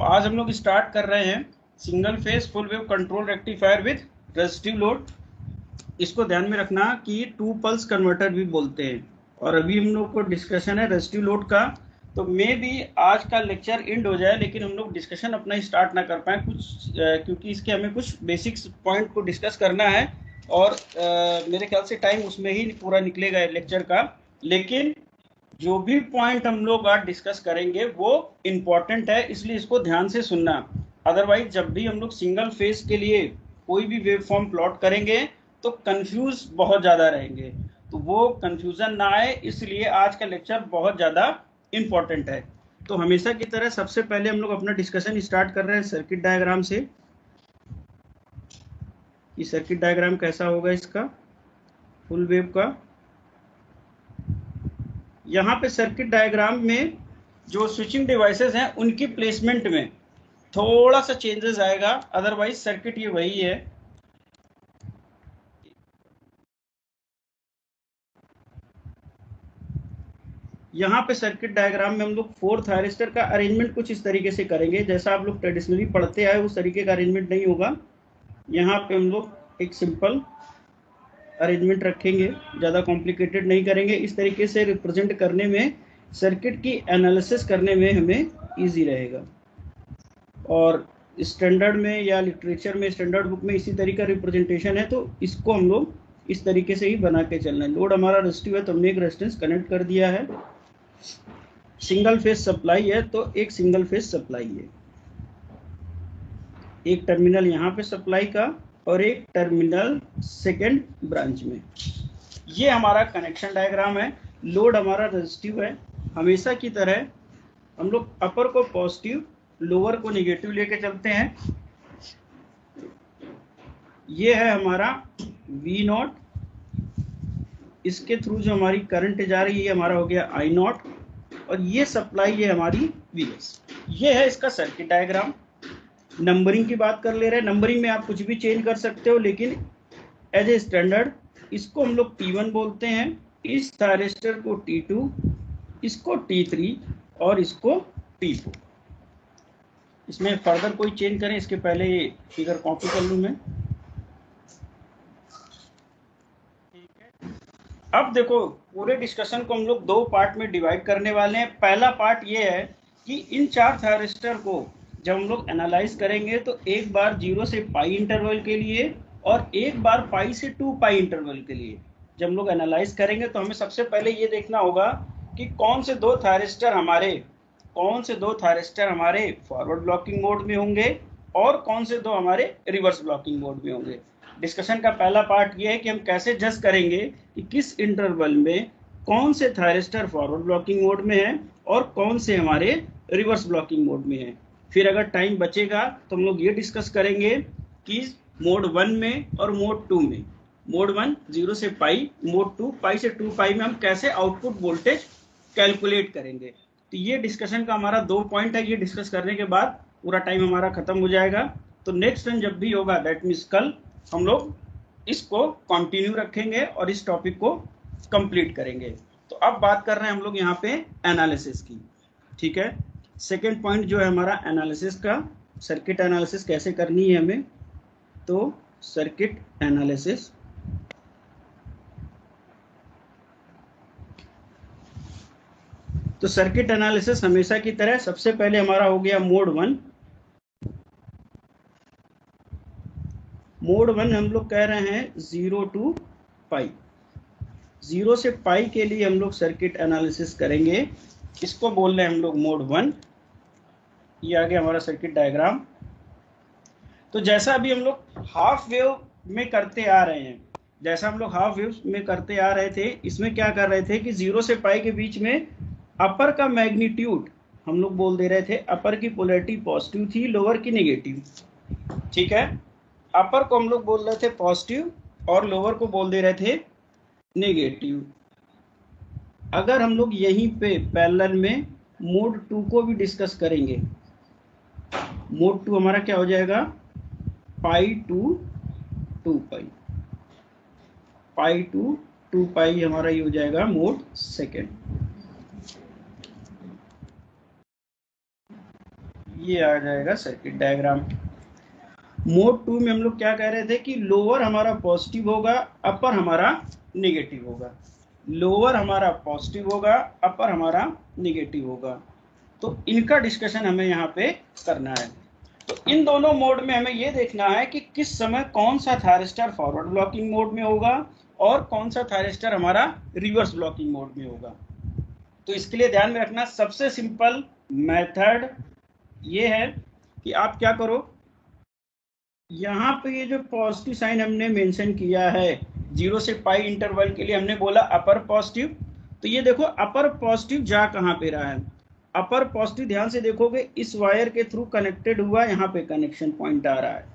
आज हम लोग स्टार्ट कर रहे हैं single phase full wave control rectifier with resistive load. इसको ध्यान में रखना कि टू पल्स कन्वर्टर भी बोलते हैं। और अभी हम लोग को डिस्कशन है रेजिस्टिव लोड का, तो मे भी आज का लेक्चर एंड हो जाए लेकिन हम लोग डिस्कशन अपना स्टार्ट ना कर पाए कुछ क्योंकि इसके हमें कुछ बेसिक्स पॉइंट को डिस्कस करना है और मेरे ख्याल से टाइम उसमें ही पूरा निकलेगा लेक्चर का। लेकिन जो भी पॉइंट हम लोग आज डिस्कस करेंगे वो इम्पोर्टेंट है, इसलिए इसको ध्यान से सुनना। अदरवाइज जब भी हम लोग सिंगल फेज के लिए कोई भी वेव फॉर्म प्लॉट करेंगे तो कंफ्यूज बहुत ज़्यादा रहेंगे, तो वो कंफ्यूजन ना आए इसलिए आज का लेक्चर बहुत ज़्यादा इम्पोर्टेंट है। तो हमेशा की तरह सबसे पहले हम लोग अपना डिस्कशन स्टार्ट कर रहे हैं सर्किट डायग्राम से। ये सर्किट डायग्राम कैसा होगा इसका फुल वेव का। यहाँ पे सर्किट डायग्राम में जो स्विचिंग डिवाइसेस हैं उनकी प्लेसमेंट में थोड़ा सा चेंजेस आएगा, अदरवाइज सर्किट ये वही है। यहाँ पे सर्किट डायग्राम में हम लोग 4 थायरिस्टर का अरेंजमेंट कुछ इस तरीके से करेंगे जैसा आप लोग ट्रेडिशनली पढ़ते आए उस तरीके का अरेंजमेंट नहीं होगा। यहाँ पे हम लोग एक सिंपल अरेंजमेंट रखेंगे, ज़्यादा कॉम्प्लिकेटेड नहीं करेंगे। इस तरीके से रिप्रेजेंट करने में, सर्किट की एनालिसिस करने में हमें ईजी रहेगा। और स्टैंडर्ड में या लिटरेचर में स्टैंडर्ड बुक में इसी तरीका रिप्रेजेंटेशन है, तो इसको हम लोग इस तरीके से ही बना के चलना है। लोड हमारा रेजिस्टिव है तो हमने एक रेजिस्टेंस कनेक्ट कर दिया है। सिंगल फेज सप्लाई है तो एक सिंगल फेज सप्लाई है, एक टर्मिनल यहाँ पे सप्लाई का और एक टर्मिनल सेकेंड ब्रांच में। ये हमारा कनेक्शन डायग्राम है। लोड हमारा रेजिस्टिव है। हमेशा की तरह हम लोग अपर को पॉजिटिव लोअर को नेगेटिव लेके चलते हैं। ये है हमारा V0, इसके थ्रू जो हमारी करंट जा रही है हमारा हो गया I0 और ये सप्लाई है हमारी VS। ये है इसका सर्किट डायग्राम। नंबरिंग की बात कर ले रहे हैं, नंबरिंग में आप कुछ भी चेंज कर सकते हो लेकिन एज ए स्टैंडर्ड इसको हम लोग T1 बोलते हैं, इस थायरिस्टर को T2, इसको T3 और इसको T4। इसमें फर्दर कोई चेंज करें इसके पहले ये फिगर कॉपी कर लूं मैं। अब देखो पूरे डिस्कशन को हम लोग 2 पार्ट में डिवाइड करने वाले हैं। पहला पार्ट ये है कि इन 4 थायरिस्टर को जब हम लोग एनालाइज करेंगे तो एक बार 0 से पाई इंटरवल के लिए और एक बार पाई से 2 पाई इंटरवल के लिए जब हम लोग एनालाइज करेंगे तो हमें सबसे पहले ये देखना होगा कि कौन से दो थायरिस्टर हमारे फॉरवर्ड ब्लॉकिंग मोड में होंगे और कौन से दो हमारे रिवर्स ब्लॉकिंग मोड में होंगे। डिस्कशन का पहला पार्ट ये है कि हम कैसे जज करेंगे कि किस इंटरवल में कौन से थायरिस्टर फॉरवर्ड ब्लॉकिंग मोड में है और कौन से हमारे रिवर्स ब्लॉकिंग मोड में है। फिर अगर टाइम बचेगा तो हम लोग ये डिस्कस करेंगे कि मोड 1 में और मोड 2 में, मोड 1 0 से पाई, मोड 2 पाई से 2 पाई में हम कैसे आउटपुट वोल्टेज कैलकुलेट करेंगे। तो ये डिस्कशन का हमारा 2 पॉइंट है। ये डिस्कस करने के बाद पूरा टाइम हमारा खत्म हो जाएगा। तो नेक्स्ट टाइम जब भी होगा दैट मीन्स कल हम लोग इसको कंटिन्यू रखेंगे और इस टॉपिक को कंप्लीट करेंगे। तो अब बात कर रहे हैं हम लोग यहाँ पे एनालिसिस की, ठीक है। सेकेंड पॉइंट जो है हमारा एनालिसिस का, सर्किट एनालिसिस कैसे करनी है हमें। तो सर्किट एनालिसिस सर्किट एनालिसिस हमेशा की तरह सबसे पहले हमारा हो गया मोड 1। मोड 1 हम लोग कह रहे हैं 0 टू पाई। 0 से पाई के लिए हम लोग सर्किट एनालिसिस करेंगे, इसको बोल रहे हैं हम लोग मोड 1। ये आ गया हमारा सर्किट डायग्राम। तो जैसा अभी हम लोग हाफ वेव में करते आ रहे हैं, इसमें क्या कर रहे थे कि 0 से पाई के बीच में अपर का मैग्नीट्यूड हम लोग बोल दे रहे थे, अपर की पोलैरिटी पॉजिटिव थी, लोअर की नेगेटिव, ठीक है। अपर को हम लोग बोल रहे थे पॉजिटिव और लोअर को बोल दे रहे थे नेगेटिव। अगर हम लोग यहीं पे पैरेलल में मोड 2 को भी डिस्कस करेंगे, मोड 2 हमारा क्या हो जाएगा, पाई टू 2 पाई, पाई टू 2 पाई हमारा ये हो जाएगा मोड सेकेंड। ये आ जाएगा सर्किट डायग्राम। मोड 2 में हम लोग क्या कह रहे थे कि लोअर हमारा पॉजिटिव होगा, अपर हमारा नेगेटिव होगा। लोअर हमारा पॉजिटिव होगा, अपर हमारा नेगेटिव होगा। तो इनका डिस्कशन हमें यहाँ पे करना है। तो इन दोनों मोड में हमें ये देखना है कि किस समय कौन सा थायरिस्टर फॉरवर्ड ब्लॉकिंग मोड में होगा और कौन सा थायरिस्टर हमारा रिवर्स ब्लॉकिंग मोड में होगा। तो इसके लिए ध्यान में रखना, सबसे सिंपल मेथड ये है कि आप क्या करो, यहाँ पे ये जो पॉजिटिव साइन हमने मेंशन किया है 0 से पाई इंटरवल के लिए, हमने बोला अपर पॉजिटिव। तो ये देखो अपर पॉजिटिव जा कहाँ पे रहा है, अपर पॉजिटिव ध्यान से देखोगे इस वायर के थ्रू कनेक्टेड हुआ, यहाँ पे कनेक्शन पॉइंट आ रहा है,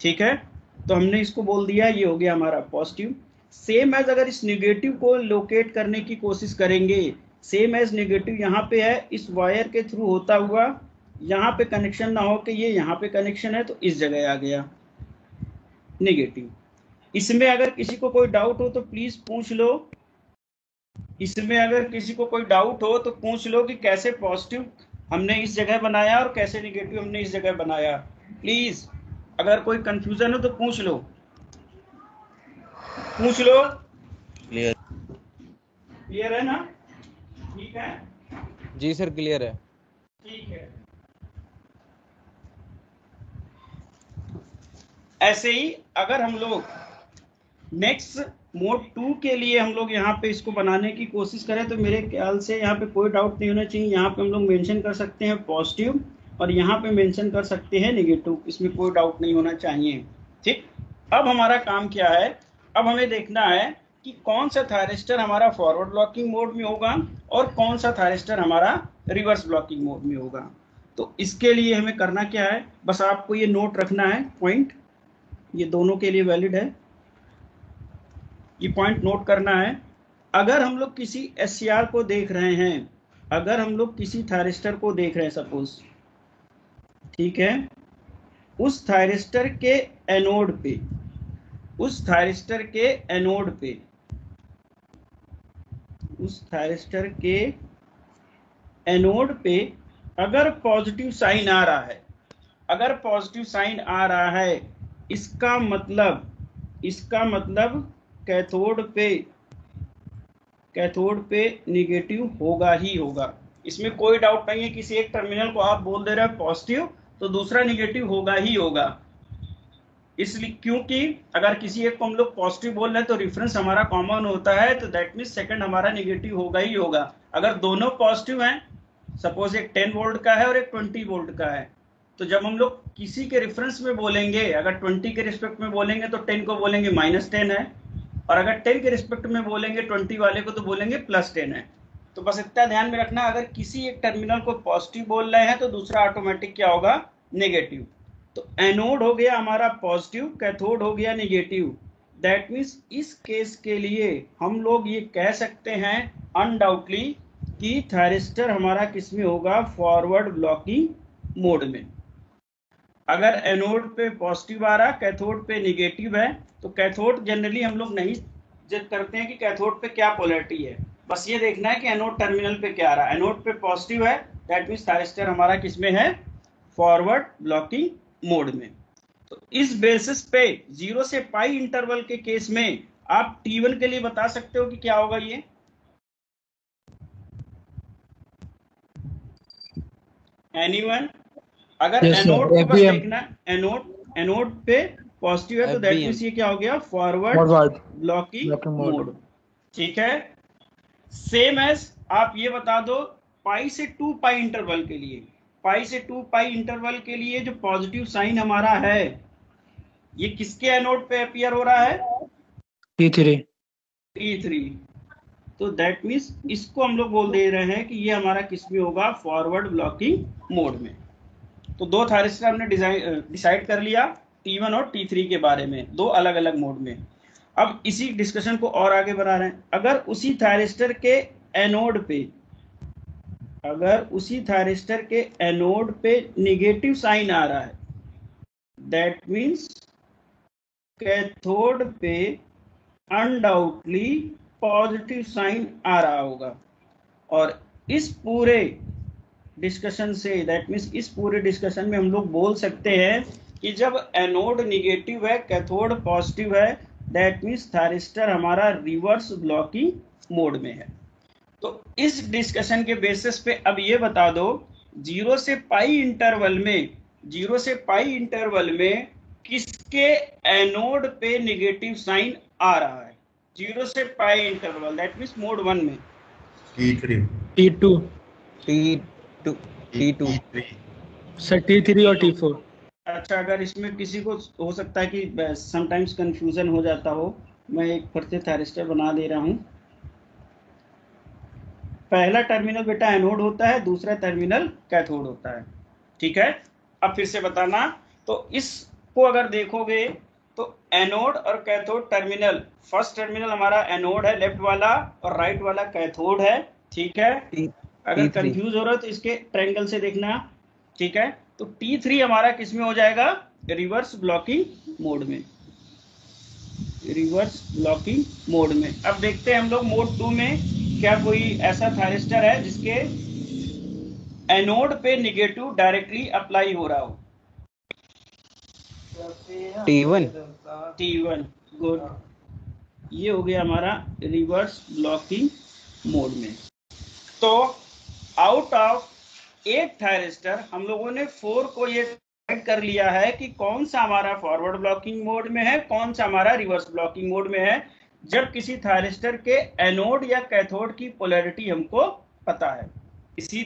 ठीक है। तो हमने इसको बोल दिया ये हो गया हमारा पॉजिटिव। सेम एज अगर इस नेगेटिव को लोकेट करने की कोशिश करेंगे, सेम एज नेगेटिव यहाँ पे है, इस वायर के थ्रू होता हुआ यहाँ पे कनेक्शन ना हो के ये यहाँ पे कनेक्शन है, तो इस जगह आ गया नेगेटिव। इसमें अगर किसी को कोई डाउट हो तो प्लीज पूछ लो, इसमें अगर किसी को कोई डाउट हो तो पूछ लो कि कैसे पॉजिटिव हमने इस जगह बनाया और कैसे नेगेटिव हमने इस जगह बनाया। प्लीज अगर कोई कंफ्यूजन हो तो पूछ लो, पूछ लो। क्लियर, क्लियर है ना? ठीक है जी सर क्लियर है। ठीक है। ऐसे ही अगर हम लोग नेक्स्ट मोड 2 के लिए हम लोग यहाँ पे इसको बनाने की कोशिश करें तो मेरे ख्याल से यहाँ पे कोई डाउट नहीं होना चाहिए। यहाँ पे हम लोग मेंशन कर सकते हैं पॉजिटिव और यहाँ पे मेंशन कर सकते हैं नेगेटिव, इसमें कोई डाउट नहीं होना चाहिए। ठीक, अब हमारा काम क्या है, अब हमें देखना है कि कौन सा थायरिस्टर हमारा फॉरवर्ड ब्लॉकिंग मोड में होगा और कौन सा थायरिस्टर हमारा रिवर्स ब्लॉकिंग मोड में होगा। तो इसके लिए हमें करना क्या है, बस आपको ये नोट रखना है पॉइंट, ये दोनों के लिए वैलिड है, ये पॉइंट नोट करना है। अगर हम लोग किसी एससीआर को देख रहे हैं, अगर हम लोग किसी थायरिस्टर को देख रहे हैं सपोज, ठीक है, उस थायरिस्टर के एनोड पे, उस थायरिस्टर के एनोड पे, उस थायरिस्टर के एनोड पे अगर पॉजिटिव साइन आ रहा है, अगर पॉजिटिव साइन आ रहा है, इसका मतलब कैथोड पे नेगेटिव होगा ही होगा। इसमें कोई डाउट नहीं है, किसी एक टर्मिनल को आप बोल दे रहे हैं पॉजिटिव तो दूसरा नेगेटिव होगा ही होगा। इसलिए क्योंकि अगर किसी एक को हम लोग पॉजिटिव बोल रहे हैं तो रेफरेंस हमारा कॉमन होता है, तो दैट मीन्स सेकंड हमारा नेगेटिव होगा ही होगा। अगर दोनों पॉजिटिव हैं, सपोज एक 10 वोल्ट का है और एक 20 वोल्ट का है, तो जब हम लोग किसी के रेफरेंस में बोलेंगे, अगर 20 के रिस्पेक्ट में बोलेंगे तो 10 को बोलेंगे -10 है, और अगर 10 के रिस्पेक्ट में बोलेंगे 20 वाले को तो बोलेंगे +10 है। तो बस इतना ध्यान में रखना, अगर किसी एक टर्मिनल को पॉजिटिव बोल रहे हैं तो दूसरा ऑटोमेटिक क्या होगा, नेगेटिव। तो एनोड हो गया हमारा पॉजिटिव, कैथोड हो गया नेगेटिव। दैट मीन्स इस केस के लिए हम लोग ये कह सकते हैं अनडाउटली कि थायरिस्टर हमारा किस में होगा, फॉरवर्ड ब्लॉकिंग मोड में। अगर एनोड पे पॉजिटिव आ रहा, कैथोड पे नेगेटिव है, तो कैथोड जनरली हम लोग नहीं चेक करते हैं कि कैथोड पे क्या पोलैरिटी है, बस ये देखना है कि एनोड टर्मिनल पे क्या आ रहा है। एनोड पे पॉजिटिव है, दैट मीन्स थायरिस्टर हमारा किसमें है, फॉरवर्ड ब्लॉकिंग मोड में। तो इस बेसिस पे 0 से पाई इंटरवल के केस में आप T1 के लिए बता सकते हो कि क्या होगा ये, एनीवन? अगर एनोड को बस देखना, एनोड पे पॉजिटिव है तो दैट मींस ये क्या हो गया, फॉरवर्ड ब्लॉकिंग मोड। ठीक है, सेम एज आप ये बता दो पाई से 2 पाई इंटरवल के लिए, पाई से 2 पाई इंटरवल के लिए जो पॉजिटिव साइन हमारा है ये किसके एनोड पे अपीयर हो रहा है, T3। तो दैट मींस इसको हम लोग बोल दे रहे हैं कि ये हमारा किस में होगा, फॉरवर्ड ब्लॉकिंग मोड में। तो दो थायरिस्टर हमने डिसाइड कर लिया, T1 और T3 के बारे में, दो अलग अलग मोड में। अब इसी डिस्कशन को और आगे बढ़ा रहे हैं। अगर उसी थायरिस्टर के एनोड पे, अगर उसी थायरिस्टर के एनोड पे नेगेटिव साइन आ रहा है, दैट मींस कैथोड पे अनडाउटली पॉजिटिव साइन आ रहा होगा। और इस पूरे डिस्कशन से, दैट मीन्स इस पूरे डिस्कशन में हम लोग बोल सकते हैं कि जब एनोड निगेटिव है, कैथोड पॉजिटिव है, दैट मीन्स थायरिस्टर हमारा रिवर्स ब्लॉकिंग मोड में है। तो इस डिस्कशन के बेसिस पे अब ये बता दो, 0 से पाई इंटरवल में किसके एनोड पे नेगेटिव साइन आ रहा है? 0 से पाई इंटरवल, दैट मीन्स मोड 1 में T2 सर, T3 और T4। अच्छा, अगर इसमें किसी को हो सकता है कि समटाइम्स कंफ्यूजन हो जाता हो, मैं एक फिर से थायरिस्टर बना दे रहा हूं। पहला टर्मिनल बेटा एनोड होता है, दूसरा टर्मिनल कैथोड होता है, ठीक है। अब फिर से बताना, तो इसको अगर देखोगे तो एनोड और कैथोड टर्मिनल, फर्स्ट टर्मिनल हमारा एनोड है लेफ्ट वाला और राइट वाला कैथोड है, ठीक है। अगर कंफ्यूज हो रहा है तो इसके ट्रायंगल से देखना, ठीक है। तो T3 हमारा किस में हो जाएगा? रिवर्स ब्लॉकिंग मोड में, रिवर्स ब्लॉकिंग मोड में। अब देखते हैं हम लोग मोड 2 में क्या कोई ऐसा थायरिस्टर है जिसके एनोड पे नेगेटिव डायरेक्टली अप्लाई हो रहा हो। T1 गुड, ये हो गया हमारा रिवर्स ब्लॉकिंग मोड में। तो आउट ऑफ 8 थायरिस्टर हम लोगों ने 4 को ये डिसाइड कर लिया है कि कौन सा हमारा फॉरवर्ड ब्लॉकिंग मोड में है, कौन सा हमारा रिवर्स ब्लॉकिंग मोड में है, जब किसी थायरिस्टर के एनोड या कैथोड की पोलैरिटी हमको पता है। इसी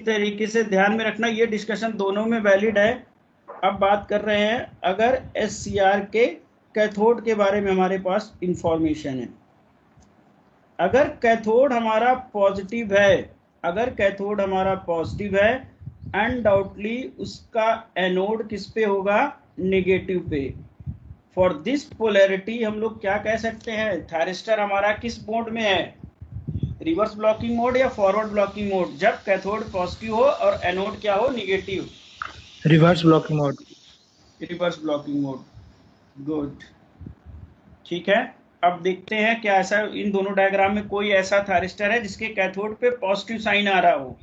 तरीके से ध्यान में रखना, ये डिस्कशन दोनों में वैलिड है। अब बात कर रहे हैं अगर SCR के कैथोड के बारे में हमारे पास इंफॉर्मेशन है। अगर कैथोड हमारा पॉजिटिव है, अनडाउटली उसका एनोड किस पे होगा? नेगेटिव पे। फॉर दिस पोलैरिटी हम लोग क्या कह सकते हैं? थायरिस्टर हमारा किस मोड में है? रिवर्स ब्लॉकिंग मोड या फॉरवर्ड ब्लॉकिंग मोड, जब कैथोड पॉजिटिव हो और एनोड क्या हो? Negative. Reverse blocking mode. Good, ठीक है। अब देखते हैं क्या ऐसा इन दोनों डायग्राम में कोई ऐसा थायरिस्टर है जिसके कैथोड पे पॉजिटिव साइन आ रहा हो।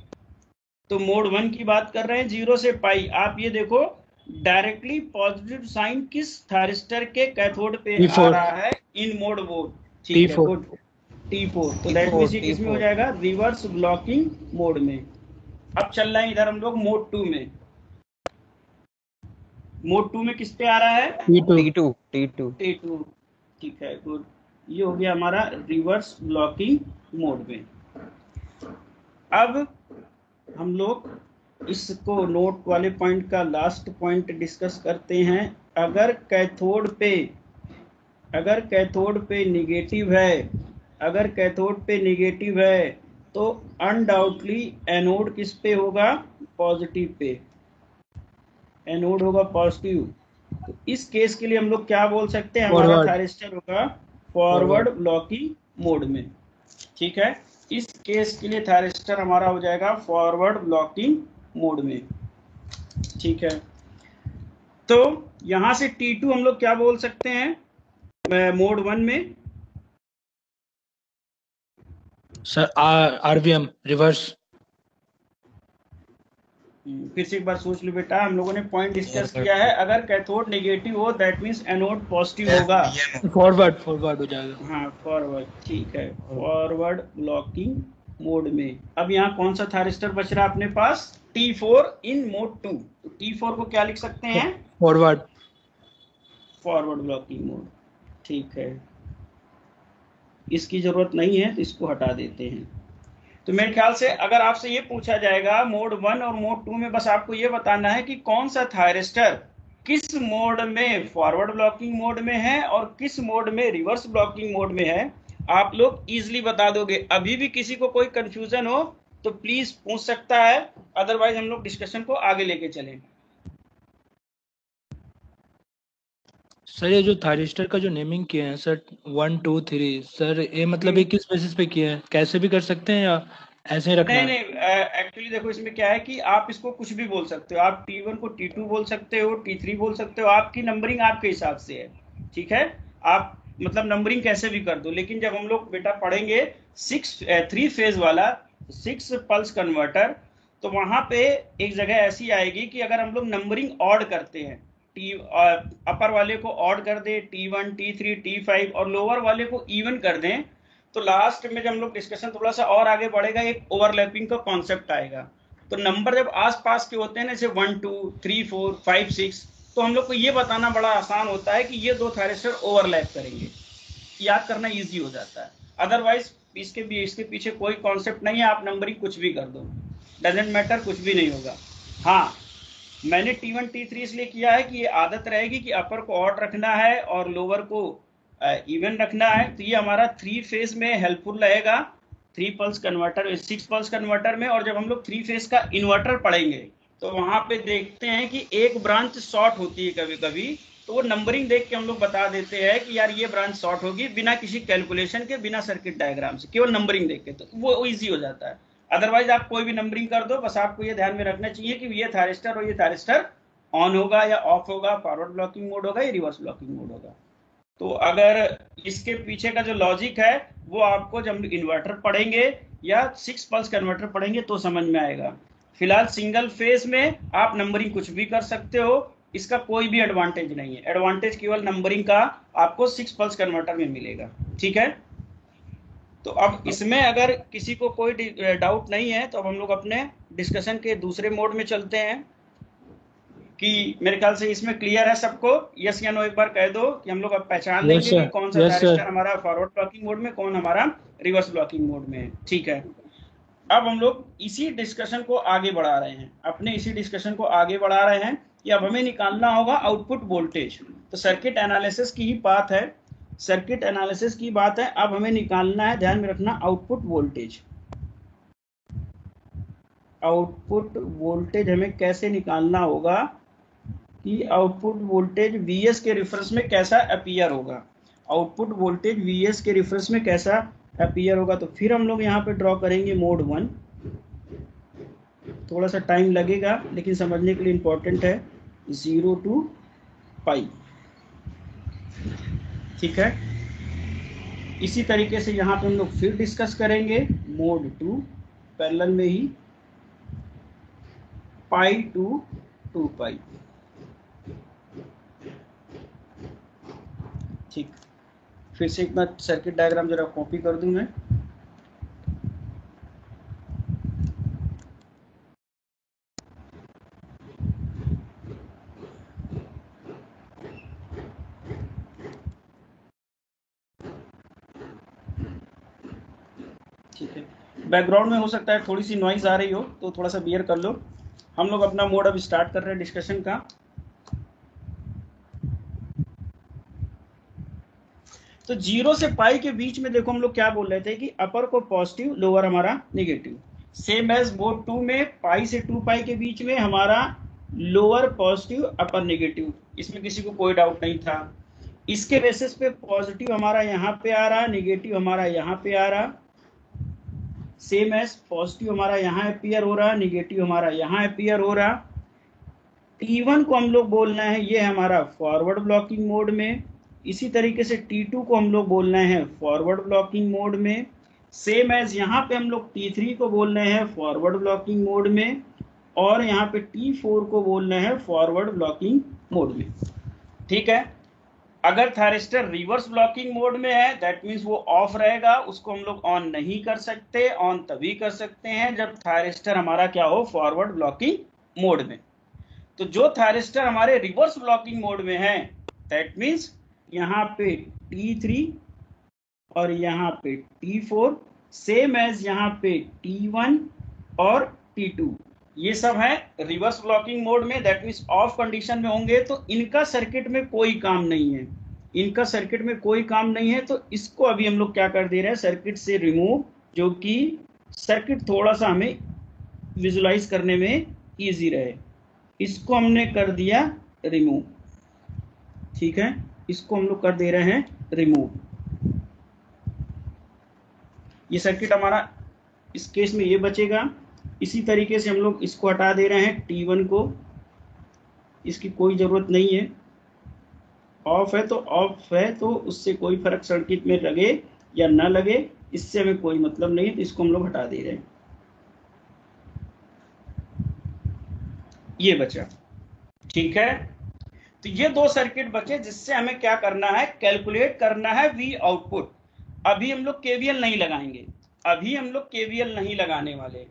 तो मोड 1 की बात कर रहे हैं, 0 से पाई। आप ये देखो डायरेक्टली पॉजिटिव साइन किस थायरिस्टर के कैथोड पे आ रहा है? इन मोड 4, ठीक है, गुड, T4। तो दैट मींस ये किस में हो जाएगा? रिवर्स ब्लॉकिंग मोड में। अब चल रहे हैं इधर हम लोग मोड 2 में। मोड 2 में किस पे आ रहा है? T2, ठीक है, गुड। ये हो गया हमारा रिवर्स ब्लॉकिंग मोड में। अब हम लोग इसको नोट वाले पॉइंट का लास्ट पॉइंट डिस्कस करते हैं। अगर कैथोड पे नेगेटिव है, तो अनडाउटली एनोड किस पे होगा? Positive pay. एनोड होगा पॉजिटिव। तो इस केस के लिए हम लोग क्या बोल सकते हैं? हमारा थायरिस्टर होगा फॉरवर्ड ब्लॉकिंग मोड में, ठीक है। इस केस के लिए थायरिस्टर हमारा हो जाएगा फॉरवर्ड ब्लॉकिंग मोड में, ठीक है। तो यहां से T2 हम लोग क्या बोल सकते हैं मोड 1 में? Sir RVM, reverse. फिर से एक बार सोच लो बेटा, हम लोगों ने पॉइंट डिस्कस किया है, अगर कैथोड नेगेटिव हो दैट मींस एनोड पॉजिटिव होगा, फॉरवर्ड हो जाएगा। हाँ, फॉरवर्ड, ठीक है, फॉरवर्ड ब्लॉकिंग मोड में। अब यहाँ कौन सा थायरिस्टर बच रहा अपने पास? T4 इन मोड 2। तो T4 को क्या लिख सकते हैं? फॉरवर्ड ब्लॉकिंग मोड, ठीक है। इसकी जरूरत नहीं है तो इसको हटा देते हैं। तो मेरे ख्याल से अगर आपसे ये पूछा जाएगा मोड 1 और मोड 2 में, बस आपको ये बताना है कि कौन सा थायरिस्टर किस मोड में फॉरवर्ड ब्लॉकिंग मोड में है और किस मोड में रिवर्स ब्लॉकिंग मोड में है। आप लोग इजीली बता दोगे। अभी भी किसी को कोई कंफ्यूजन हो तो प्लीज पूछ सकता है, अदरवाइज हम लोग डिस्कशन को आगे लेके चलें। सर ये जो थायरिस्टर का जो नेमिंग किए हैं सर 1 2 3, सर ये मतलब ये किस बेसिस पे किए हैं? कैसे भी कर सकते हैं या ऐसे ही रखना है? नहीं, एक्चुअली देखो इसमें क्या है कि आप इसको कुछ भी बोल सकते हो। आप T1 को T2 बोल सकते हो, T3 बोल सकते हो, आपकी नंबरिंग आपके हिसाब से है, ठीक है। आप मतलब नंबरिंग कैसे भी कर दो, लेकिन जब हम लोग बेटा पढ़ेंगे 3 फेज वाला, 6 पल्स कन्वर्टर, तो वहां पे एक जगह ऐसी आएगी कि अगर हम लोग नंबरिंग ऑड करते हैं, अपर वाले को ऑड कर दे T1 T3 T5 और लोअर वाले को इवन कर दें, तो लास्ट में जब हम लोग डिस्कशन थोड़ा सा और आगे बढ़ेगा एक ओवरलैपिंग का कॉन्सेप्ट आएगा। तो नंबर जब आसपास के होते हैं ना, जैसे 1 2 3 4 5 6, तो हम लोग को ये बताना बड़ा आसान होता है कि ये दो थायरिस्टर ओवरलैप करेंगे, याद करना इजी हो जाता है। अदरवाइज इसके पीछे कोई कॉन्सेप्ट नहीं है, आप नंबरिंग कुछ भी कर दो, डजेंट मैटर, कुछ भी नहीं होगा। हाँ, मैंने T1 T3 इसलिए किया है कि ये आदत रहेगी कि अपर को ऑड रखना है और लोअर को इवन रखना है, तो ये हमारा 3 फेज में हेल्पफुल रहेगा, 3 पल्स कन्वर्टर 6 पल्स कन्वर्टर में। और जब हम लोग 3 फेज का इन्वर्टर पढ़ेंगे तो वहां पे देखते हैं कि एक ब्रांच शॉर्ट होती है कभी कभी, तो वो नंबरिंग देख के हम लोग बता देते हैं कि यार ये ब्रांच शॉर्ट होगी, बिना किसी कैलकुलेशन के, बिना सर्किट डायग्राम से, केवल नंबरिंग देख के, तो वो इजी हो जाता है। अदरवाइज आप कोई भी नंबरिंग कर दो, बस आपको ये ध्यान में रखना चाहिए कि ये थायरिस्टर और ये थायरिस्टर ऑन होगा या ऑफ होगा, फॉरवर्ड ब्लॉकिंग मोड होगा या रिवर्स ब्लॉकिंग मोड होगा। तो अगर इसके पीछे का जो लॉजिक है वो आपको जब इन्वर्टर पढ़ेंगे या 6 पल्स कन्वर्टर पढ़ेंगे तो समझ में आएगा। फिलहाल सिंगल फेज में आप नंबरिंग कुछ भी कर सकते हो, इसका कोई भी एडवांटेज नहीं है, एडवांटेज केवल नंबरिंग का आपको 6 पल्स कन्वर्टर में मिलेगा। ठीक है, तो अब इसमें अगर किसी को कोई डाउट नहीं है तो अब हम लोग अपने डिस्कशन के दूसरे मोड में चलते हैं, कि मेरे ख्याल से इसमें क्लियर है सबको, यस या नो एक बार कह दो कि हम लोग अब पहचान लेंगे कि कौन सा थायरिस्टर हमारा फॉरवर्ड ब्लॉकिंग मोड में, कौन हमारा रिवर्स ब्लॉकिंग मोड में है। ठीक है, अब हम लोग इसी डिस्कशन को आगे बढ़ा रहे हैं, कि अब हमें निकालना होगा आउटपुट वोल्टेज। तो सर्किट एनालिसिस की ही बात है, अब हमें निकालना है, ध्यान में रखना, आउटपुट वोल्टेज हमें कैसे निकालना होगा कि आउटपुट वोल्टेज Vs के रेफरेंस में कैसा अपीयर होगा। तो फिर हम लोग यहाँ पे ड्रॉ करेंगे मोड 1, थोड़ा सा टाइम लगेगा लेकिन समझने के लिए इंपॉर्टेंट है, 0 to पाई। ठीक है, इसी तरीके से यहाँ पे हम लोग फिर डिस्कस करेंगे मोड 2 पैरेलल में ही, पाई टू 2 पाई। ठीक, फिर से एक बार सर्किट डायग्राम जरा कॉपी कर दूं मैं। ठीक है, बैकग्राउंड में हो सकता है थोड़ी सी नॉइज आ रही हो तो थोड़ा सा बियर कर लो। हम लोग अपना मोड अब स्टार्ट कर रहे हैं डिस्कशन का। तो 0 से पाई के बीच में देखो हम लोग क्या बोल रहे थे कि अपर को पॉजिटिव, लोअर हमारा नेगेटिव। सेम एज मोड 2 में पाई से 2 पाई के बीच में हमारा लोअर पॉजिटिव, अपर नेगेटिव, इसमें किसी को कोई डाउट नहीं था। इसके बेसिस पे पॉजिटिव हमारा यहाँ पे आ रहा, नेगेटिव हमारा यहाँ पे आ रहा, सेम एज पॉजिटिव हमारा यहाँ अपीयर हो रहा, नेगेटिव हमारा यहाँ अपीयर हो रहा। T1 को हम लोग बोलना है ये हमारा फॉरवर्ड ब्लॉकिंग मोड में, इसी तरीके से T2 को हम लोग बोलना है फॉरवर्ड ब्लॉकिंग मोड में, सेम एज यहाँ पे हम लोग T3 को बोल रहे हैं फॉरवर्ड ब्लॉकिंग मोड में, और यहाँ पे T4 को बोल रहे हैं फॉरवर्ड ब्लॉकिंग मोड में। ठीक है, अगर थायरिस्टर रिवर्स ब्लॉकिंग मोड में है दैट मीन्स वो ऑफ रहेगा, उसको हम लोग ऑन नहीं कर सकते। ऑन तभी कर सकते हैं जब थायरिस्टर हमारा क्या हो, फॉरवर्ड ब्लॉकिंग मोड में। तो जो थायरिस्टर हमारे रिवर्स ब्लॉकिंग मोड में है दैट मीन्स यहाँ पे T3 और यहाँ पे T4, सेम एज यहाँ पे T1 और T2, ये सब है रिवर्स ब्लॉकिंग मोड में, दैट मीन्स ऑफ कंडीशन में होंगे। तो इनका सर्किट में कोई काम नहीं है, तो इसको अभी हम लोग क्या कर दे रहे हैं, सर्किट से रिमूव, जो कि सर्किट थोड़ा सा हमें विजुलाइज करने में इजी रहे, इसको हमने कर दिया रिमूव। ठीक है, इसको हम लोग कर दे रहे हैं रिमूव। ये सर्किट हमारा इस केस में ये बचेगा। इसी तरीके से हम लोग इसको हटा दे रहे हैं, T1 को, इसकी कोई जरूरत नहीं है, ऑफ है तो उससे कोई फर्क सर्किट में लगे या ना लगे, इससे हमें कोई मतलब नहीं, तो इसको हम लोग हटा दे रहे हैं। ये बचा। ठीक है, तो ये दो सर्किट बचे जिससे हमें क्या करना है, कैलकुलेट करना है वी आउटपुट। अभी हम लोग केवीएल नहीं लगाएंगे, अभी हम लोग केवीएल नहीं लगाने वाले।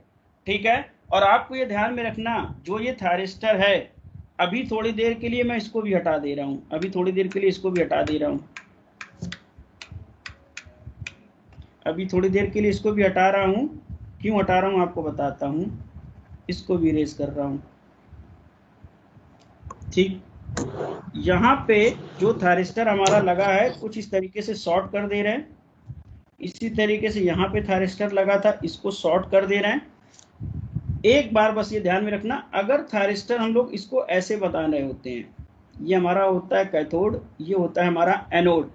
ठीक है, और आपको ये ध्यान में रखना, जो ये थायरिस्टर है, अभी थोड़ी देर के लिए मैं इसको भी हटा दे रहा हूं, अभी थोड़ी देर के लिए इसको भी हटा दे रहा हूं, अभी थोड़ी देर के लिए इसको भी हटा रहा हूं। क्यों हटा रहा हूं आपको बताता हूं, इसको भी इरेज कर रहा हूं। ठीक, यहाँ पे जो थायरिस्टर हमारा लगा है कुछ इस तरीके से शॉर्ट कर दे रहे हैं, इसी तरीके से यहाँ पे थायरिस्टर लगा था, इसको शॉर्ट कर दे रहे हैं। एक बार बस ये ध्यान में रखना, अगर थायरिस्टर हम लोग इसको ऐसे बता रहे होते हैं, ये हमारा होता है कैथोड, ये होता है हमारा एनोड।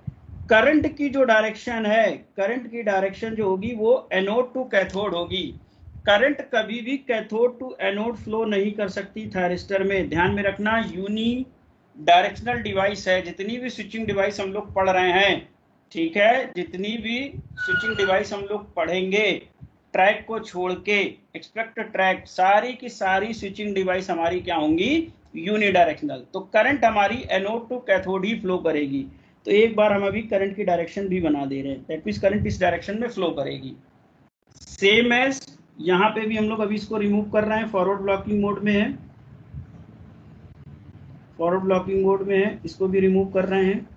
करंट की जो डायरेक्शन है, करंट की डायरेक्शन जो होगी वो एनोड टू कैथोड होगी। करंट कभी भी कैथोड टू एनोड फ्लो नहीं कर सकती थायरिस्टर में, ध्यान में रखना। यूनी डायरेक्शनल डिवाइस है, जितनी भी स्विचिंग डिवाइस हम लोग पढ़ रहे हैं, ठीक है, जितनी भी स्विचिंग डिवाइस हम लोग पढ़ेंगे, ट्रैक को छोड़ के, एक्सपेक्ट ट्रैक, सारी की सारी स्विचिंग डिवाइस हमारी क्या होंगी, यूनिडायरेक्शनल। तो करंट हमारी एनोड टू कैथोड ही फ्लो करेगी। तो एक बार हम अभी करंट की डायरेक्शन भी बना दे रहे हैं, दैट मींस करंट इस डायरेक्शन में फ्लो करेगी। सेम एज यहाँ पे भी हम लोग अभी इसको रिमूव कर रहे हैं, फॉरवर्ड ब्लॉकिंग मोड में है, फॉरवर्ड ब्लॉकिंग मोड में है, इसको भी रिमूव कर रहे हैं,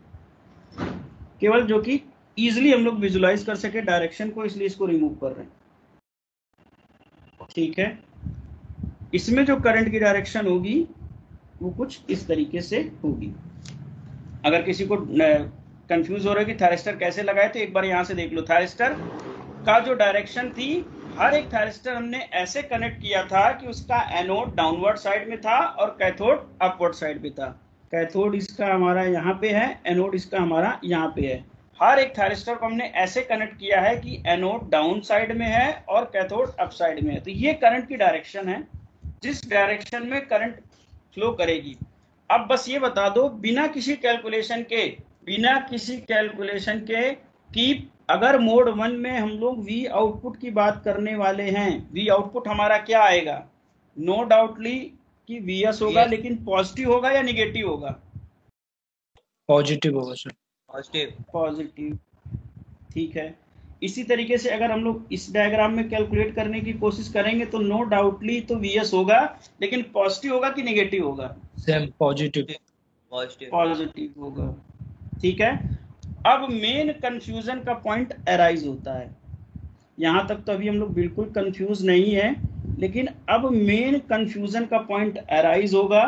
केवल जो कि इजीली हम लोग विजुलाइज कर सके डायरेक्शन को, इसलिए इसको रिमूव कर रहे हैं। ठीक है, इसमें जो करंट की डायरेक्शन होगी वो कुछ इस तरीके से होगी। अगर किसी को कंफ्यूज हो रहा है कि थायरिस्टर कैसे लगाए, तो एक बार यहां से देख लो। थायरिस्टर का जो डायरेक्शन थी, हर एक थायरिस्टर हमने ऐसे कनेक्ट किया था कि उसका एनोड डाउनवर्ड साइड में था और कैथोड अपवर्ड साइड में था। कैथोड इसका हमारा यहाँ पे है, एनोड इसका हमारा यहाँ पे है। हर एक थायरिस्टर को हमने ऐसे कनेक्ट किया है कि एनोड डाउन साइड में है और कैथोड अप साइड में है। तो ये करंट की डायरेक्शन है, जिस डायरेक्शन में करंट फ्लो करेगी। अब बस ये बता दो, बिना किसी कैलकुलेशन के, बिना किसी कैलकुलेशन के, कि अगर मोड 1 में हम लोग वी आउटपुट की बात करने वाले हैं, वी आउटपुट हमारा क्या आएगा, नो डाउटली कि वीएस होगा, लेकिन पॉजिटिव होगा या निगेटिव होगा, पॉजिटिव होगा सर, पॉजिटिव, पॉजिटिव। ठीक है, इसी तरीके से अगर हम लोग इस डायग्राम में कैलकुलेट करने की कोशिश करेंगे तो नो डाउटली तो वीएस होगा, लेकिन पॉजिटिव होगा कि निगेटिव होगा, सेम पॉजिटिव, पॉजिटिव होगा। ठीक है, अब मेन कंफ्यूजन का पॉइंट अराइज होता है। यहां तक तो अभी हम लोग बिल्कुल कंफ्यूज नहीं है, लेकिन अब मेन कंफ्यूजन का पॉइंट अराइज होगा।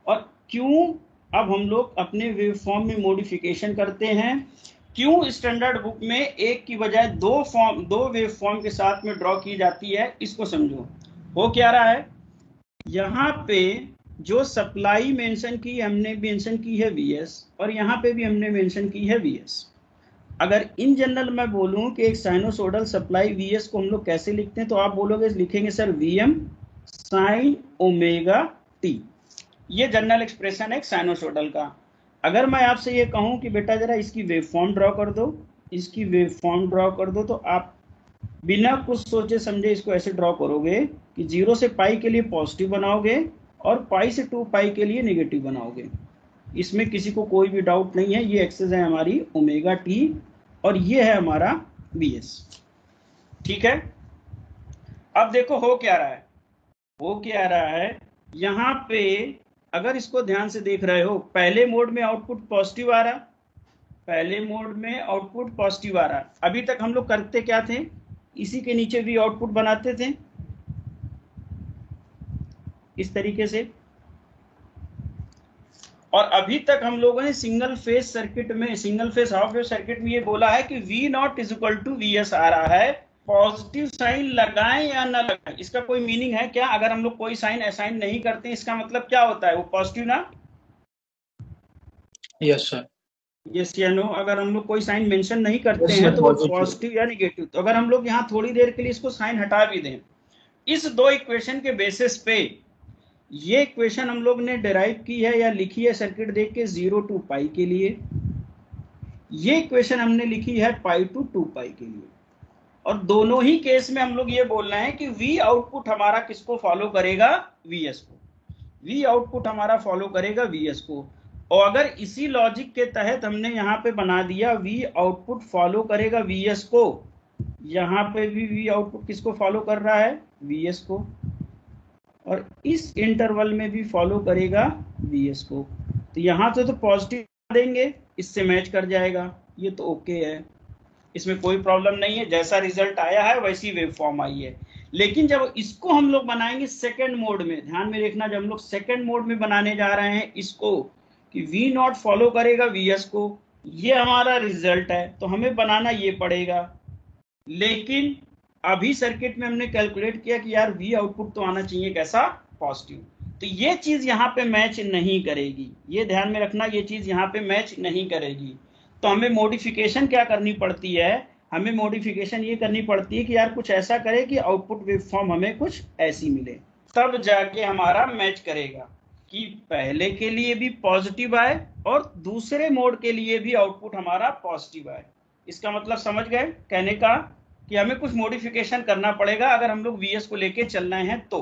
और क्यों अब हम लोग अपने वेवफॉर्म में मॉडिफिकेशन करते हैं, क्यों स्टैंडर्ड बुक में एक की बजाय दो वेवफॉर्म के साथ में ड्रॉ की जाती है, इसको समझो। हो क्या रहा है, यहाँ पे जो सप्लाई मेंशन की, हमने मेंशन की है Vs, और यहाँ पे भी हमने मेंशन की है Vs। अगर इन जनरल मैं बोलूं कि एक साइनोसोडल सप्लाई Vs को हम लोग कैसे लिखते हैं, तो आप बोलोगे, लिखेंगे sir Vm sine omega T. ये जनरल एक्सप्रेशन है एक साइनोसोडल का। अगर मैं आपसे ये कहूं कि बेटा जरा इसकी वेवफॉर्म ड्रॉ कर दो, इसकी वेवफॉर्म ड्रॉ कर दो, तो आप बिना कुछ सोचे समझे इसको ऐसे ड्रॉ करोगे कि 0 से पाई के लिए पॉजिटिव बनाओगे और पाई से 2 पाई के लिए नेगेटिव बनाओगे। इसमें किसी को कोई भी डाउट नहीं है, ये एक्सेस है हमारी ओमेगा टी और ये है हमारा Vs। ठीक है, अब देखो हो क्या रहा है, हो क्या रहा है, यहाँ पे अगर इसको ध्यान से देख रहे हो, पहले मोड में आउटपुट पॉजिटिव आ रहा, पहले मोड में आउटपुट पॉजिटिव आ रहा। अभी तक हम लोग करते क्या थे, इसी के नीचे भी आउटपुट बनाते थे इस तरीके से, और अभी तक हम लोगों ने सिंगल फेज सर्किट में, single phase half wave circuit में ये बोला है कि V not is equal to Vs आ रहा है, पॉजिटिव साइन लगाएं या ना लगाएं, इसका कोई मीनिंग है क्या? अगर हम लोग कोई साइन असाइन नहीं करते, इसका मतलब क्या होता है, वो पॉजिटिव ना? यस सर, यस या नो? अगर हम लोग कोई साइन मेंशन नहीं करते हैं तो वो पॉजिटिव या नेगेटिव। तो अगर हम लोग यहाँ थोड़ी देर के लिए इसको साइन हटा भी दें, इस दो इक्वेशन के बेसिस पे, ये इक्वेशन हम लोग ने डिराइव की है या लिखी है सर्किट देख के 0 टू पाई के लिए, ये इक्वेशन हमने लिखी है पाई टू 2 पाई के लिए, और दोनों ही केस में हम लोग ये बोल रहे हैं कि V आउटपुट हमारा किसको फॉलो करेगा, Vs को। वी आउटपुट हमारा फॉलो करेगा वीएस को। और अगर इसी लॉजिक के तहत हमने यहाँ पे बना दिया वी आउटपुट फॉलो करेगा वीएस को, यहाँ पे भी वी आउटपुट किसको फॉलो कर रहा है, वीएस को, और इस इंटरवल में भी फॉलो करेगा वीएस को। तो यहाँ से तो पॉजिटिव देंगे, इससे मैच कर जाएगा, ये तो ओके है, इसमें कोई प्रॉब्लम नहीं है, जैसा रिजल्ट आया है वैसी वेव फॉर्म आई है। लेकिन जब इसको हम लोग बनाएंगे सेकंड मोड में, ध्यान में देखना, जब हम लोग सेकंड मोड में बनाने जा रहे हैं इसको कि वी नॉट फॉलो करेगा वीएस को, ये हमारा रिजल्ट है, तो हमें बनाना ये पड़ेगा। लेकिन अभी सर्किट में हमने कैलकुलेट किया कि यार वी आउटपुट तो आना चाहिए कैसा, पॉजिटिव, तो ये चीज यहाँ पे मैच नहीं करेगी, ये ध्यान में रखना, ये चीज यहाँ पे मैच नहीं करेगी। तो हमें मॉडिफिकेशन क्या करनी पड़ती है, हमें मॉडिफिकेशन ये करनी पड़ती है कि यार कुछ ऐसा करे कि आउटपुट वेव फॉर्म हमें कुछ ऐसी मिले, तब जाके हमारा मैच करेगा कि पहले के लिए भी पॉजिटिव आए और दूसरे मोड के लिए भी आउटपुट हमारा पॉजिटिव आए। इसका मतलब समझ गए कहने का कि हमें कुछ मॉडिफिकेशन करना पड़ेगा अगर हम लोग वीएस को लेके चल रहे हैं तो।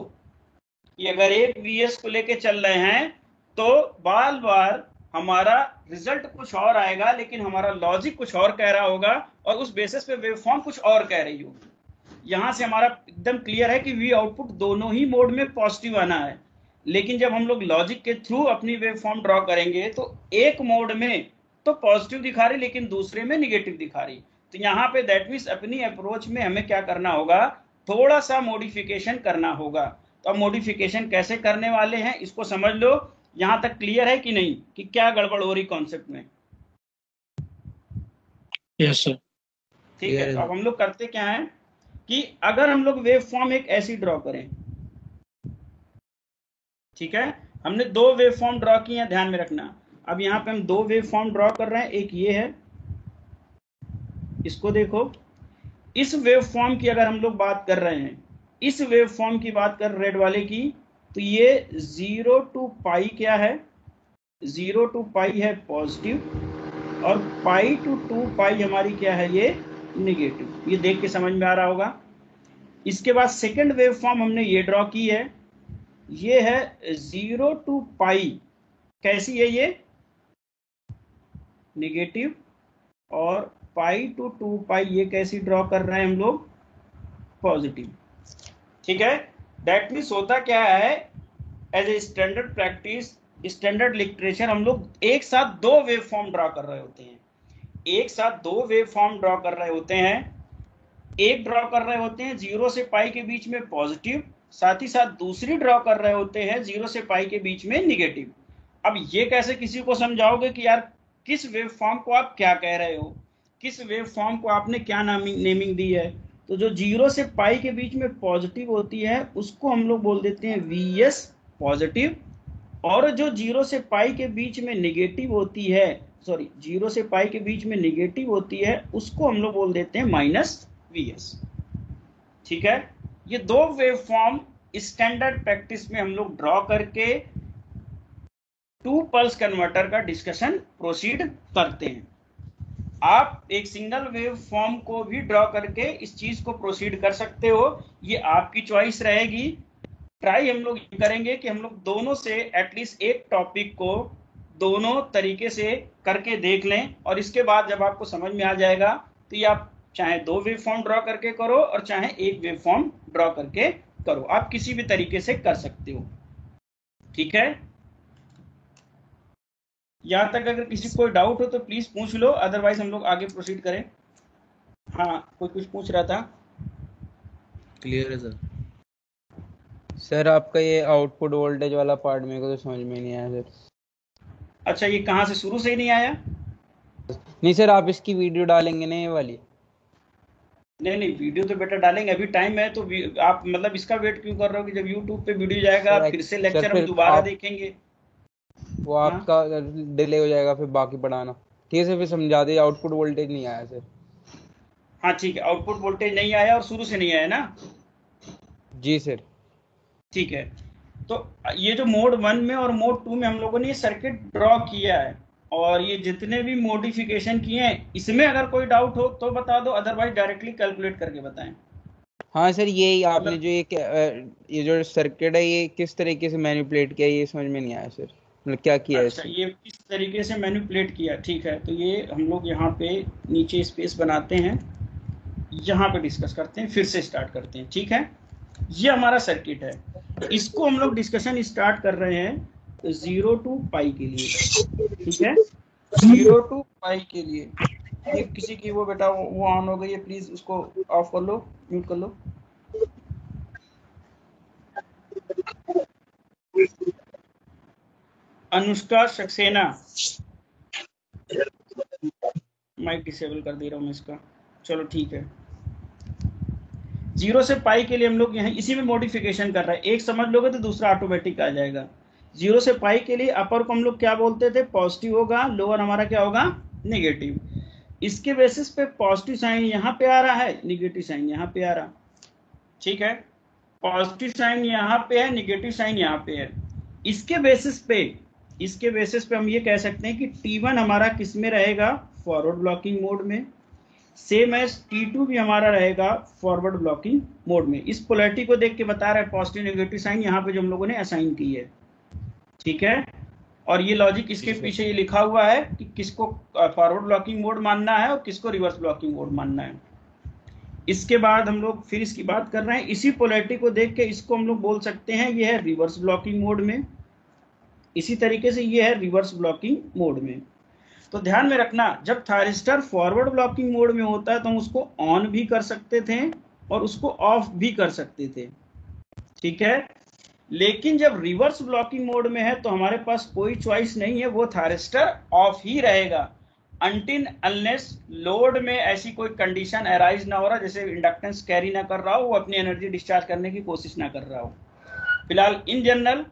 कि अगर एक वीएस को लेके चल रहे हैं तो बार बार हमारा रिजल्ट कुछ और आएगा, लेकिन हमारा लॉजिक कुछ और कह रहा होगा और उस बेसिस पे वेवफॉर्म कुछ और कह रही होगी। यहां से हमारा एकदम क्लियर है कि वी आउटपुट दोनों ही मोड में पॉजिटिव आना है, लेकिन जब हम लोग लॉजिक के थ्रू अपनी वेवफॉर्म ड्रॉ करेंगे तो एक मोड में तो पॉजिटिव दिखा रही लेकिन दूसरे में निगेटिव दिखा रही। तो यहाँ पे दैट मीन्स अपनी अप्रोच में हमें क्या करना होगा, थोड़ा सा मॉडिफिकेशन करना होगा। तो अब मॉडिफिकेशन कैसे करने वाले हैं इसको समझ लो। यहां तक क्लियर है कि नहीं, कि क्या गड़बड़ हो रही कॉन्सेप्ट में? Yes sir. ठीक है, तो अब हम लोग करते क्या है कि अगर हम लोग वेव फॉर्म एक ऐसी ड्रॉ करें, ठीक है, हमने दो वेव फॉर्म ड्रॉ की है, ध्यान में रखना। अब यहाँ पे हम दो वेव फॉर्म ड्रॉ कर रहे हैं, एक ये है, इसको देखो, इस वेव फॉर्म की अगर हम लोग बात कर रहे हैं, इस वेव फॉर्म की बात कर रेड वाले की, तो ये 0 to पाई क्या है, 0 to पाई है पॉजिटिव और पाई टू 2 पाई हमारी क्या है, ये निगेटिव। ये देख के समझ में आ रहा होगा। इसके बाद सेकंड वेव फॉर्म हमने ये ड्रॉ की है, ये है 0 to पाई, कैसी है ये, निगेटिव, और पाई टू 2 पाई ये कैसी ड्रॉ कर रहे हैं हम लोग, पॉजिटिव। ठीक है, दैट मीन्स होता क्या है, as a standard practice, standard literature, हम लोग एक साथ दो वेव फॉर्म ड्रॉ कर रहे होते हैं, एक साथ दो वेव फॉर्म ड्रॉ कर रहे होते हैं। एक ड्रॉ कर रहे होते हैं 0 से पाई के बीच में पॉजिटिव, साथ ही साथ दूसरी ड्रॉ कर रहे होते हैं 0 से पाई के बीच में निगेटिव। अब ये कैसे किसी को समझाओगे कि यार किस वेव फॉर्म को आप क्या कह रहे हो, किस वेव फॉर्म को आपने क्या नेमिंग दी है। तो जो 0 से पाई के बीच में पॉजिटिव होती है उसको हम लोग बोल देते हैं वीएस पॉजिटिव, और जो 0 से पाई के बीच में निगेटिव होती है, सॉरी 0 से पाई के बीच में निगेटिव होती है, उसको हम लोग बोल देते हैं माइनस वीएस। ठीक है, ये दो वेव फॉर्म स्टैंडर्ड प्रैक्टिस में हम लोग ड्रॉ करके टू पल्स कन्वर्टर का डिस्कशन प्रोसीड करते हैं। आप एक सिंगल वेव फॉर्म को भी ड्रॉ करके इस चीज को प्रोसीड कर सकते हो, ये आपकी चॉइस रहेगी। ट्राई हम लोग करेंगे कि हम लोग दोनों से एटलीस्ट एक टॉपिक को दोनों तरीके से करके देख लें, और इसके बाद जब आपको समझ में आ जाएगा तो ये आप चाहे दो वेव फॉर्म ड्रॉ करके करो और चाहे एक वेव फॉर्म ड्रॉ करके करो, आप किसी भी तरीके से कर सकते हो। ठीक है, यहाँ तक अगर किसी को कोई डाउट हो तो प्लीज पूछ लो, अदरवाइज हम लोग आगे प्रोसीड करें। हाँ, कोई कुछ पूछ रहा था? क्लियर है सर। सर आपका ये आउटपुट वोल्टेज वाला पार्ट मेरे को तो समझ में नहीं आया सर। अच्छा, ये कहाँ से, शुरू से ही नहीं आया? नहीं सर, आप इसकी वीडियो डालेंगे ना ये वाली? नहीं, वीडियो तो बेटा डालेंगे, अभी टाइम है। तो आप मतलब इसका वेट क्यों कर रहे हो कि जब यूट्यूब पे वीडियो जाएगा फिर से लेक्चर हम दोबारा देखेंगे, वो आपका डिले हो जाएगा फिर बाकी पढ़ाना। ठीक है सर, फिर समझा दे। आउटपुट वोल्टेज नहीं आया सर। हाँ ठीक है, आउटपुट वोल्टेज नहीं आया और शुरू से नहीं आया ना? जी सर। ठीक है, तो ये जो मोड 1 में और मोड 2 में हम लोगों ने ये सर्किट ड्रॉ किया है, और ये जितने भी मॉडिफिकेशन किए हैं, इसमें अगर कोई डाउट हो तो बता दो, अदरवाइज डायरेक्टली कैलकुलेट करके बताएं। हाँ सर, ये आपने मतलब जो ये जो सर्किट है ये किस तरीके से मैनिपुलेट किया ये समझ में नहीं आया सर, मतलब क्या किया है अच्छा, इसमें। ये किस तरीके से मैनिपुलेट किया, ठीक है, तो ये हम लोग यहाँ पे नीचे स्पेस बनाते हैं, यहाँ पे डिस्कस करते हैं, फिर से स्टार्ट करते हैं, ठीक है। ये हमारा सर्किट है, इसको हम लोग डिस्कशन स्टार्ट कर रहे हैं 0 टू पाई के लिए, ठीक है, 0 टू पाई के लिए। ये किसी की वो बेटा वो ऑन हो गई है, प्लीज उसको ऑफ कर लो, म्यूट कर लो। अनुष्का सक्सेना, माइक डिसेबल कर दे रहा हूँ मैं इसका, चलो ठीक है। 0 से पाई के लिए हम लोग यहाँ इसी में मॉडिफिकेशन कर रहे हैं, एक समझ लोगे तो दूसरा ऑटोमेटिक आ जाएगा। 0 से पाई के लिए अपर को हम लोग क्या बोलते थे, पॉजिटिव होगा, लोअर हमारा क्या होगा, नेगेटिव। इसके बेसिस पे पॉजिटिव साइन यहाँ पे आ रहा है, नेगेटिव साइन यहाँ पे आ रहा, ठीक है, पॉजिटिव साइन यहाँ पे है, नेगेटिव साइन यहाँ पे है। इसके बेसिस पे हम ये कह सकते हैं कि T1 हमारा किस में रहेगा, फॉरवर्ड ब्लॉकिंग मोड में, सेम एज T2 भी हमारा रहेगा फॉरवर्ड ब्लॉकिंग मोड में। इस पोलैरिटी को देख के बता रहा है पॉजिटिव नेगेटिव साइन यहाँ पे जो हम लोगों ने असाइन की है, ठीक है। और ये लॉजिक इसके पीछे ये लिखा हुआ है कि किसको फॉरवर्ड ब्लॉकिंग मोड मानना है और किसको रिवर्स ब्लॉकिंग मोड मानना है। इसके बाद हम लोग फिर इसकी बात कर रहे हैं, इसी पोलैरिटी को देख के इसको हम लोग बोल सकते हैं ये है रिवर्स ब्लॉकिंग मोड में, इसी तरीके से ये है रिवर्स ब्लॉकिंग मोड में। तो ध्यान में रखना, जब थायरिस्टर फॉरवर्ड ब्लॉकिंग मोड में होता है तो हम उसको ऑन भी कर सकते थे और उसको ऑफ भी कर सकते थे, ठीक है। लेकिन जब रिवर्स ब्लॉकिंग मोड में है तो हमारे पास कोई चॉइस नहीं है, वो थायरिस्टर ऑफ ही रहेगा अनटिल अनलेस लोड में ऐसी कोई कंडीशन अराइज ना हो रहा, जैसे इंडक्टेंस कैरी ना कर रहा हो, वो अपनी एनर्जी डिस्चार्ज करने की कोशिश ना कर रहा हो। फिलहाल इन जनरल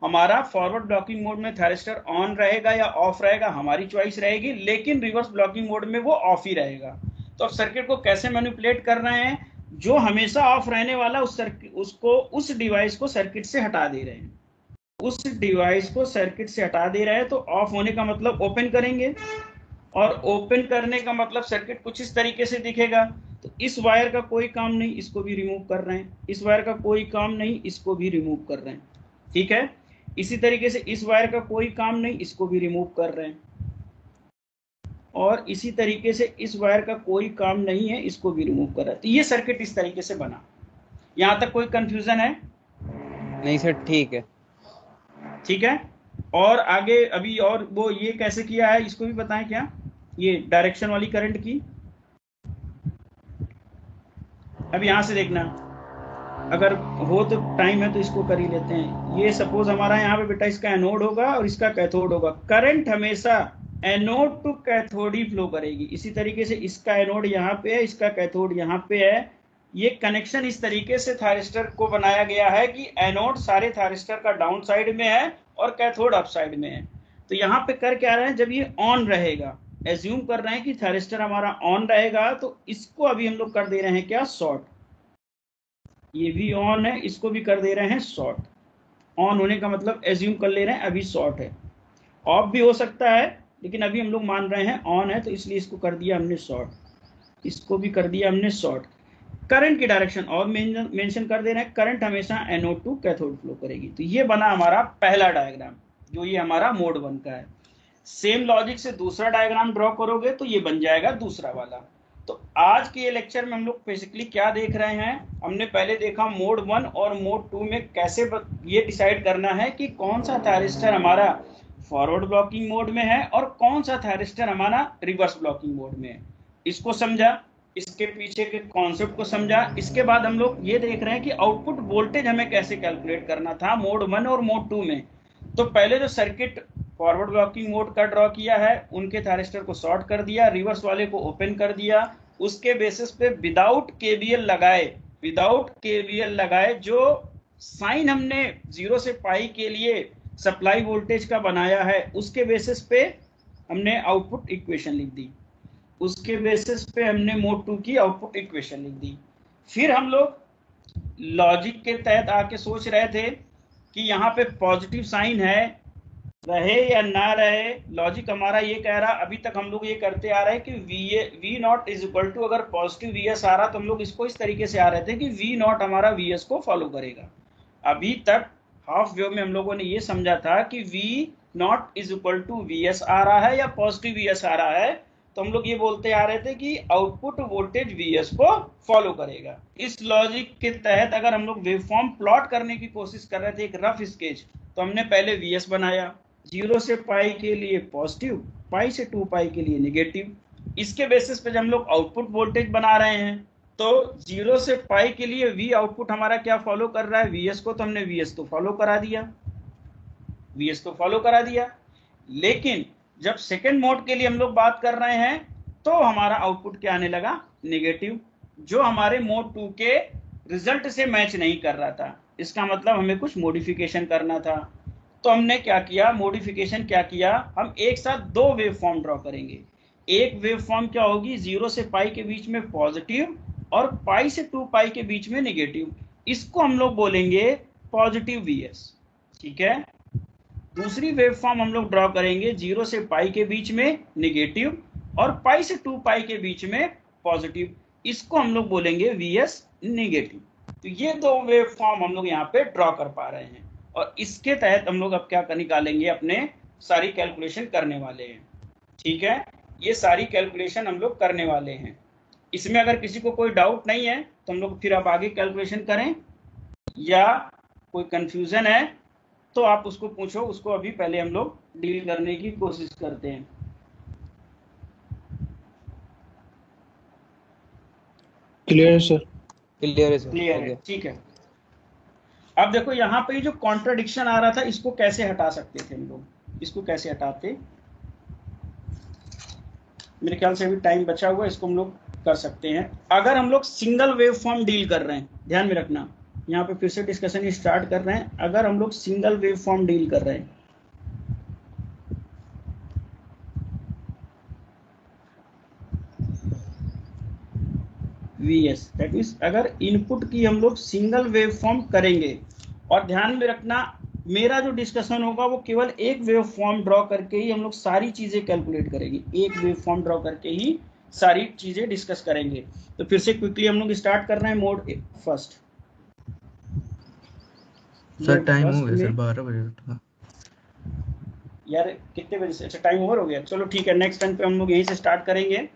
हमारा फॉरवर्ड ब्लॉकिंग मोड में थायरिस्टर ऑन रहेगा या ऑफ रहेगा हमारी चॉइस रहेगी, लेकिन रिवर्स ब्लॉकिंग मोड में वो ऑफ ही रहेगा। तो अब सर्किट को कैसे मैनिपुलेट कर रहे हैं, जो हमेशा ऑफ रहने वाला उस डिवाइस को सर्किट से हटा दे रहे हैं, उस डिवाइस को सर्किट से हटा दे रहे हैं। तो ऑफ होने का मतलब ओपन करेंगे, और ओपन करने का मतलब सर्किट कुछ इस तरीके से दिखेगा। तो इस वायर का कोई काम नहीं, इसको भी रिमूव कर रहे हैं, इस वायर का कोई काम नहीं, इसको भी रिमूव कर रहे हैं, ठीक है। इसी तरीके से इस वायर का कोई काम नहीं, इसको भी रिमूव कर रहे हैं, और इसी तरीके से इस वायर का कोई काम नहीं है, इसको भी रिमूव कर रहा है। तो ये सर्किट इस तरीके से बना। यहां तक कोई कंफ्यूजन है? नहीं सर, ठीक है। ठीक है, और आगे अभी और वो ये कैसे किया है इसको भी बताएं क्या, ये डायरेक्शन वाली करंट की। अब यहां से देखना, अगर हो तो टाइम है तो इसको कर ही लेते हैं। ये सपोज हमारा यहाँ पे बेटा इसका एनोड होगा और इसका कैथोड होगा, करंट हमेशा एनोड टू कैथोड ही फ्लो करेगी। इसी तरीके से इसका एनोड यहाँ पे है, इसका कैथोड यहाँ पे है। ये कनेक्शन इस तरीके से थायरिस्टर को बनाया गया है कि एनोड सारे थायरिस्टर का डाउन साइड में है और कैथोड अप साइड में है। तो यहाँ पे कर क्या रहे हैं, जब ये ऑन रहेगा, एज्यूम कर रहे हैं कि थायरिस्टर हमारा ऑन रहेगा, तो इसको अभी हम लोग कर दे रहे हैं क्या, शॉर्ट। ये भी ऑन है, इसको भी कर दे रहे हैं शॉर्ट। ऑन होने का मतलब एज्यूम कर ले रहे हैं अभी शॉर्ट है, ऑफ भी हो सकता है, लेकिन अभी हम लोग मान रहे हैं ऑन है, तो इसलिए इसको कर दिया हमने शॉर्ट, इसको भी कर दिया हमने शॉर्ट। करंट की डायरेक्शन और मेंशन कर दे रहे हैं, करंट हमेशा एनोड टू कैथोड फ्लो करेगी। तो ये बना हमारा पहला डायग्राम, जो ये हमारा मोड 1 का है। सेम लॉजिक से दूसरा डायग्राम ड्रॉ करोगे तो ये बन जाएगा दूसरा वाला। तो आज के ये लेक्चर में हम लोग बेसिकली क्या देख रहे हैं, हमने पहले देखा मोड 1 और मोड 2 में कैसे ये डिसाइड करना है कि कौन सा थायरिस्टर हमारा फॉरवर्ड ब्लॉकिंग मोड में है और कौन सा थायरिस्टर हमारा रिवर्स ब्लॉकिंग मोड में है। इसको समझा, इसके पीछे के कॉन्सेप्ट को समझा। इसके बाद हम लोग ये देख रहे हैं कि आउटपुट वोल्टेज हमें कैसे कैलकुलेट करना था मोड 1 और मोड 2 में। तो पहले जो सर्किट फॉरवर्ड ब्लॉकिंग मोड का ड्रॉ किया है, उनके थायरिस्टर को शॉर्ट कर दिया, रिवर्स वाले को ओपन कर दिया। उसके बेसिस पे विदाउट केवीएल लगाए, जो साइन हमने 0 से पाई के लिए सप्लाई वोल्टेज का बनाया है, उसके बेसिस पे हमने आउटपुट इक्वेशन लिख दी, उसके बेसिस पे हमने मोड 2 की आउटपुट इक्वेशन लिख दी। फिर हम लोग लॉजिक के तहत आके सोच रहे थे कि यहाँ पे पॉजिटिव साइन है रहे या ना रहे, लॉजिक हमारा ये कह रहा, अभी तक हम लोग ये करते आ रहे हैं कि V not is equal to, अगर पॉजिटिव वी एस आ रहा तो हम लोग इसको इस तरीके से आ रहे थे कि वी नॉट हमारा वी एस को फॉलो करेगा। अभी तक हाफ वेव में हम लोगों ने ये समझा था कि V not is equal to V S आ रहा है या पॉजिटिव वी एस आ रहा है, तो हम लोग ये बोलते आ रहे थे कि आउटपुट वोल्टेज वी एस को फॉलो करेगा। इस लॉजिक के तहत अगर हम लोग वेवफॉर्म प्लॉट करने की कोशिश कर रहे थे, एक रफ स्केच, तो हमने पहले वी एस बनाया, 0 से पाई के लिए पॉजिटिव, पाई से 2 पाई के लिए नेगेटिव। इसके बेसिस पे जब हम लोग आउटपुट वोल्टेज बना रहे हैं, तो 0 से पाई के लिए वी आउटपुट हमारा क्या फॉलो कर रहा है, वी एस को, तो हमने वी एस तो फॉलो करा दिया, वी एस तो फॉलो करा दिया। लेकिन जब सेकेंड मोड के लिए हम लोग बात कर रहे हैं, तो हमारा आउटपुट क्या आने लगा, नेगेटिव, जो हमारे मोड 2 के रिजल्ट से मैच नहीं कर रहा था। इसका मतलब हमें कुछ मॉडिफिकेशन करना था। तो हमने क्या किया, मॉडिफिकेशन क्या किया, हम एक साथ दो वेव फॉर्म ड्रॉ करेंगे। एक वेव फॉर्म क्या होगी, 0 से पाई के बीच में पॉजिटिव और पाई से 2 पाई के बीच में नेगेटिव, इसको हम लोग बोलेंगे पॉजिटिव वी एस। ठीक है। दूसरी वेव फॉर्म हम लोग ड्रॉ करेंगे 0 से पाई के बीच में नेगेटिव और पाई से 2 पाई के बीच में पॉजिटिव, इसको हम लोग बोलेंगे वी एस नेगेटिव। तो ये दो वेव फॉर्म हम लोग यहाँ पे ड्रॉ कर पा रहे हैं, और इसके तहत हम लोग अब क्या निकालेंगे, अपने सारी कैलकुलेशन करने वाले हैं। ठीक है, ये सारी कैलकुलेशन हम लोग करने वाले हैं। इसमें अगर किसी को कोई डाउट नहीं है तो हम लोग फिर अब आगे कैलकुलेशन करें, या कोई कंफ्यूजन है तो आप उसको पूछो, उसको अभी पहले हम लोग डील करने की कोशिश करते हैं। क्लियर है सर? क्लियर है सर, क्लियर है, ठीक है। अब देखो यहाँ पे जो कॉन्ट्राडिक्शन आ रहा था, इसको कैसे हटा सकते थे हम लोग, इसको कैसे हटाते, मेरे ख्याल से अभी टाइम बचा हुआ है, इसको हम लोग कर सकते हैं। अगर हम लोग सिंगल वेव फॉर्म डील कर रहे हैं, ध्यान में रखना, यहाँ पे फिर से डिस्कशन स्टार्ट कर रहे हैं। अगर हम लोग सिंगल वेव फॉर्म डील कर रहे हैं, Vs, दैट इज अगर इनपुट की हम लोग सिंगल वेव फॉर्म करेंगे, और ध्यान में रखना मेरा जो डिस्कशन होगा वो केवल एक वेव फॉर्म ड्रॉ करके ही हम लोग सारी चीजें कैलकुलेट करेंगे, एक वेव फॉर्म ड्रॉ करके ही सारी चीजें डिस्कस करेंगे। तो फिर से क्विकली हम लोग स्टार्ट कर रहे हैं मोड फर्स्ट। सर टाइम हो गया सर, 12 बजे था यार, कितने बजे से, अच्छा टाइम ओवर हो गया, चलो ठीक है, नेक्स्ट टाइम पे हम लोग यहीं से स्टार्ट करेंगे।